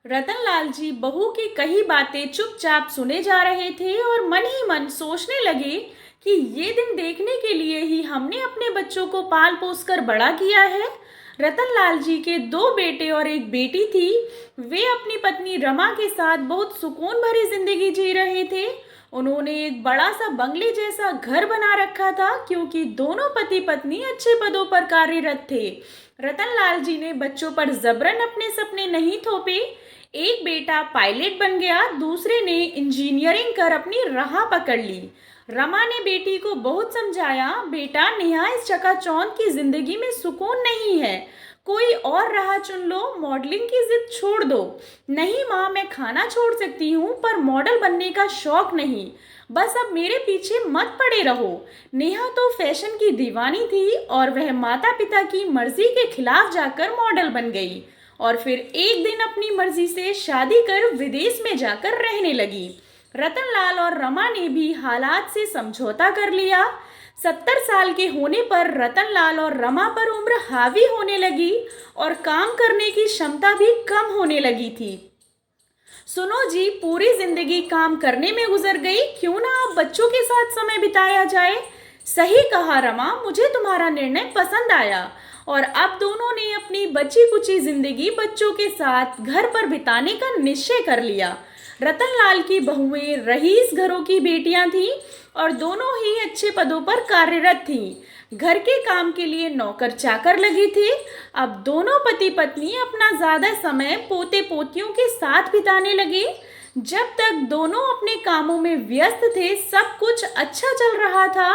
रतनलाल जी बहू की कही बातें चुपचाप सुने जा रहे थे और मन ही मन सोचने लगे कि ये दिन देखने के लिए ही हमने अपने बच्चों को पाल पोस कर बड़ा किया है। रतनलाल जी के दो बेटे और एक बेटी थी। वे अपनी पत्नी रमा के साथ बहुत सुकून भरी जिंदगी जी रहे थे। उन्होंने एक बड़ा सा बंगले जैसा घर बना रखा था क्योंकि दोनों पति पत्नी अच्छे पदों पर कार्यरत थे। रतनलाल जी ने बच्चों पर जबरन अपने सपने नहीं थोपे। एक बेटा पायलट बन गया, दूसरे ने इंजीनियरिंग कर अपनी राह पकड़ ली। रमा ने बेटी को बहुत समझाया, बेटा नेहा इस चकाचौंध की जिंदगी में सुकून नहीं है, कोई और राह चुन लो, मॉडलिंग की जिद छोड़ दो। नहीं माँ, मैं खाना छोड़ सकती हूँ पर मॉडल बनने का शौक नहीं, बस अब मेरे पीछे मत पड़े रहो। नेहा तो फैशन की दीवानी थी और वह माता पिता की मर्जी के खिलाफ जाकर मॉडल बन गई और फिर एक दिन अपनी मर्जी से शादी कर विदेश में जाकर रहने लगी। रतनलाल और रमा ने भी हालात से समझौता कर लिया। 70 साल के होने पर रतनलाल और रमा पर उम्र हावी होने लगी और काम करने की क्षमता भी कम होने लगी थी। सुनो जी, पूरी जिंदगी काम करने में गुजर गई, क्यों ना अब बच्चों के साथ समय बिताया जाए। सही कहा रमा, मुझे तुम्हारा निर्णय पसंद आया। और अब दोनों ने अपनी बची कुची जिंदगी बच्चों के साथ घर पर बिताने का निश्चय कर लिया। रतनलाल की बहुएं रईस घरों की बेटियां थीं और दोनों ही अच्छे पदों पर कार्यरत थीं। घर के काम के लिए नौकर चाकर लगे थे। अब दोनों पति पत्नी अपना ज्यादा समय पोते पोतियों के साथ बिताने लगे। जब तक दोनों अपने कामों में व्यस्त थे, सब कुछ अच्छा चल रहा था।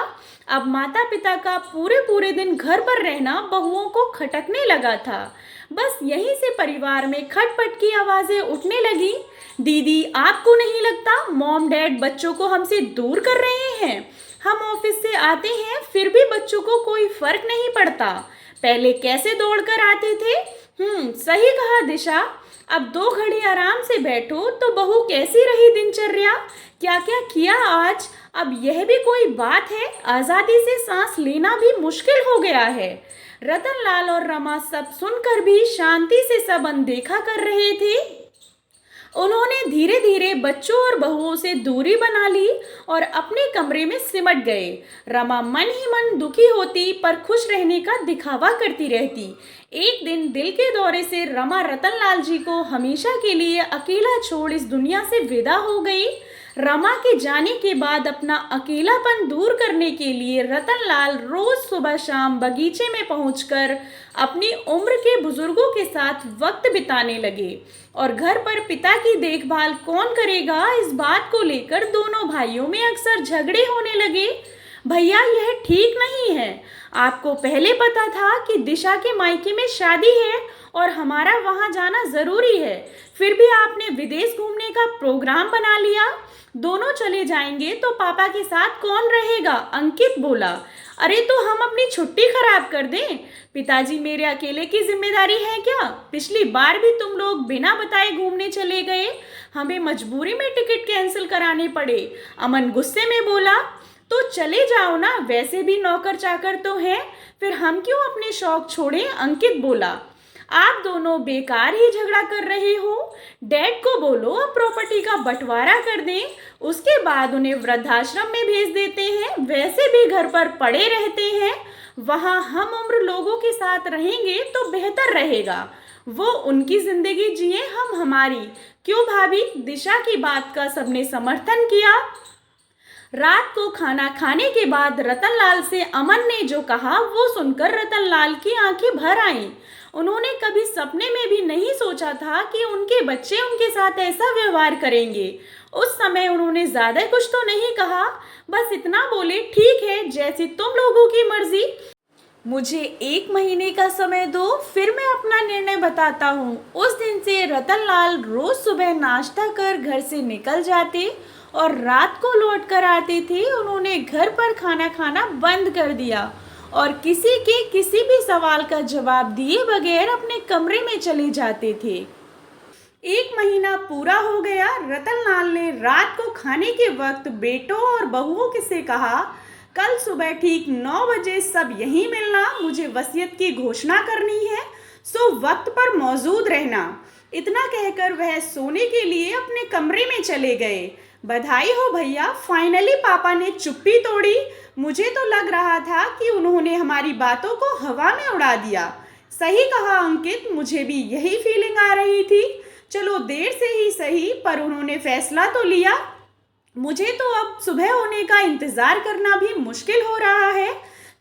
अब माता पिता का पूरे पूरे दिन घर पर रहना बहुओं को खटकने लगा था। बस यहीं से परिवार में खटपट की आवाजें उठने लगी। दीदी, आपको नहीं लगता मॉम डैड बच्चों को हमसे दूर कर रहे हैं? हम ऑफिस से आते हैं फिर भी बच्चों को कोई फर्क नहीं पड़ता। पहले कैसे दौड़कर आते थे। सही कहा दिशा। अब 2 घड़ी आराम से बैठो तो बहू कैसी रही दिनचर्या, क्या क्या किया आज। अब यह भी कोई बात है, आजादी से सांस लेना भी मुश्किल हो गया है। रतनलाल और रमा सब सुनकर भी शांति से सब अनदेखा कर रहे थे। उन्होंने धीरे धीरे बच्चों और बहुओं से दूरी बना ली और अपने कमरे में सिमट गए। रमा मन ही मन दुखी होती पर खुश रहने का दिखावा करती रहती। एक दिन दिल के दौरे से रमा रतनलाल जी को हमेशा के लिए अकेला छोड़ इस दुनिया से विदा हो गई। रमा के जाने के बाद अपना अकेलापन दूर करने के लिए रतनलाल रोज सुबह शाम बगीचे में पहुंचकर अपनी उम्र के बुजुर्गों के साथ वक्त बिताने लगे। और घर पर पिता की देखभाल कौन करेगा, इस बात को लेकर दोनों भाइयों में अक्सर झगड़े होने लगे। भैया, यह ठीक नहीं है। आपको पहले पता था कि दिशा के मायके में शादी है और हमारा वहां जाना जरूरी है, फिर भी आपने विदेश घूमने का प्रोग्राम बना लिया। दोनों चले जाएंगे तो पापा के साथ कौन रहेगा? अंकित बोला। अरे तो हम अपनी छुट्टी खराब कर दें? पिताजी, मेरे अकेले की जिम्मेदारी है क्या? पिछली बार भी तुम लोग बिना बताए घूमने चले गए, हमें मजबूरी में टिकट कैंसिल कराने पड़े। अमन गुस्से में बोला। तो चले जाओ ना, वैसे भी नौकर चाकर तो हैं, फिर हम क्यों अपने शौक छोड़ें? अंकित बोला। आप दोनों बेकार ही झगड़ा कर रहे हो। डैड को बोलो अब प्रॉपर्टी का बंटवारा कर दें, उसके बाद उन्हें वृद्धाश्रम में भेज देते हैं, वैसे भी घर पर पड़े रहते हैं। वहाँ हम उम्र लोगों के साथ रहेंगे तो बेहतर रहेगा। वो उनकी जिंदगी जिए, हम हमारी। क्यों भाभी? दिशा की बात का सबने समर्थन किया। रात को खाना खाने के बाद रतनलाल से अमन ने जो कहा वो सुनकर रतनलाल की आंखें भर आईं। उन्होंने कभी सपने में भी नहीं सोचा था कि उनके बच्चे उनके साथ ऐसा व्यवहार करेंगे। उस समय उन्होंने ज्यादा कुछ तो नहीं कहा, बस इतना बोले, ठीक है, जैसी तुम लोगों की मर्जी, मुझे 1 महीने का समय दो, फिर मैं अपना निर्णय बताता हूँ। उस दिन से रतनलाल रोज सुबह नाश्ता कर घर से निकल जाते और रात को लौट कर आते थे। उन्होंने घर पर खाना खाना बंद कर दिया और किसी के किसी भी सवाल का जवाब दिए बगैर अपने कमरे में चले जाते थे। 1 महीना पूरा हो गया। रतनलाल ने रात को खाने के वक्त बेटों और बहुओं से कहा, कल सुबह ठीक 9 बजे सब यहीं मिलना, मुझे वसीयत की घोषणा करनी है, सो वक्त पर मौजूद रहना। इतना कहकर वह सोने के लिए अपने कमरे में चले गए। बधाई हो भैया, फाइनली पापा ने चुप्पी तोड़ी। मुझे तो लग रहा था कि उन्होंने हमारी बातों को हवा में उड़ा दिया। सही कहा अंकित, मुझे भी यही फीलिंग आ रही थी। चलो देर से ही सही, पर उन्होंने फैसला तो लिया। मुझे तो अब सुबह होने का इंतजार करना भी मुश्किल हो रहा है।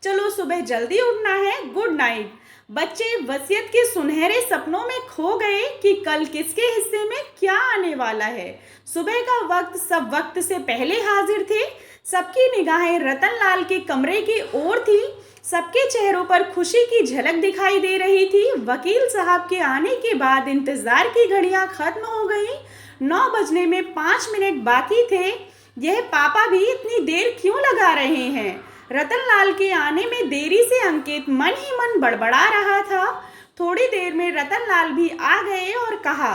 चलो सुबह जल्दी उठना है। Good night. बच्चे वसीयत के सुनहरे सपनों में खो गए कि कल किसके हिस्से में क्या आने वाला है। सुबह का वक्त सब वक्त से पहले हाजिर थे। सबकी निगाहें रतनलाल के कमरे की ओर थी। सबके चेहरों पर खुशी की झलक दिखाई दे रही थी। वकील साहब के आने के बाद इंतजार की घड़ियां खत्म हो गई। 9 बजने में 5 मिनट बाकी थे। यह पापा भी इतनी देर क्यों लगा रहे हैं? रतनलाल के आने में देरी से अंकित मन ही मन बड़बड़ा रहा था। थोड़ी देर में रतनलाल भी आ गए और कहा,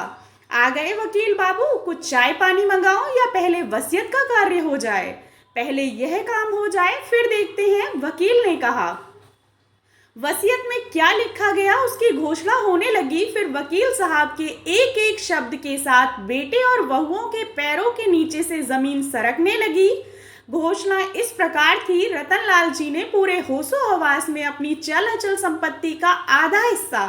आ गए वकील बाबू, कुछ चाय पानी मंगाओ या पहले वसीयत का कार्य हो जाए? पहले यह काम हो जाए फिर देखते हैं, वकील ने कहा। वसीयत में क्या लिखा गया उसकी घोषणा होने लगी। फिर वकील साहब के एक एक शब्द के साथ बेटे और बहुओं के पैरों के नीचे से जमीन सरकने लगी। घोषणा इस प्रकार थी, रतनलाल जी ने पूरे होशो हवास में अपनी चल अचल संपत्ति का आधा हिस्सा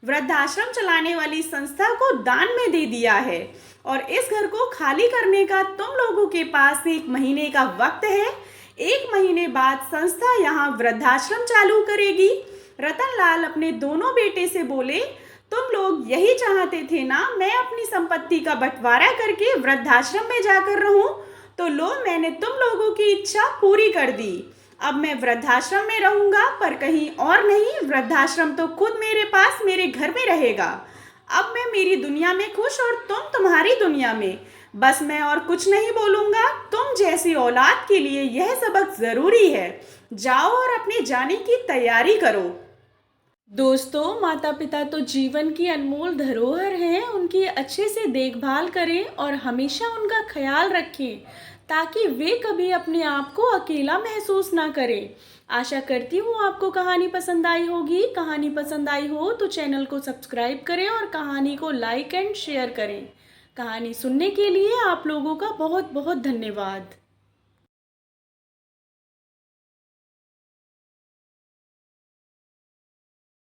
वृद्धाश्रम चलाने वाली संस्था को दान में दे दिया है और इस घर को खाली करने का तुम लोगों के पास 1 महीने का वक्त है। 1 महीने बाद संस्था यहाँ वृद्धाश्रम चालू करेगी। रतनलाल अपने दोनों बेटे से बोले, तुम लोग यही चाहते थे ना, मैं अपनी संपत्ति का बंटवारा करके वृद्धाश्रम में जाकर रहूं? तो लो, मैंने तुम लोगों की इच्छा पूरी कर दी। अब मैं वृद्धाश्रम में रहूंगा, पर कहीं और नहीं। वृद्धाश्रम तो खुद मेरे पास मेरे घर में रहेगा। अब मैं मेरी दुनिया में खुश और तुम तुम्हारी दुनिया में। बस मैं और कुछ नहीं बोलूंगा। तुम जैसी औलाद के लिए यह सबक जरूरी है। जाओ और अपने जाने की तैयारी करो। दोस्तों, माता पिता तो जीवन की अनमोल धरोहर हैं। उनकी अच्छे से देखभाल करें और हमेशा उनका ख्याल रखें ताकि वे कभी अपने आप को अकेला महसूस ना करें। आशा करती हूँ आपको कहानी पसंद आई होगी। कहानी पसंद आई हो तो चैनल को सब्सक्राइब करें और कहानी को लाइक एंड शेयर करें। कहानी सुनने के लिए आप लोगों का बहुत बहुत धन्यवाद।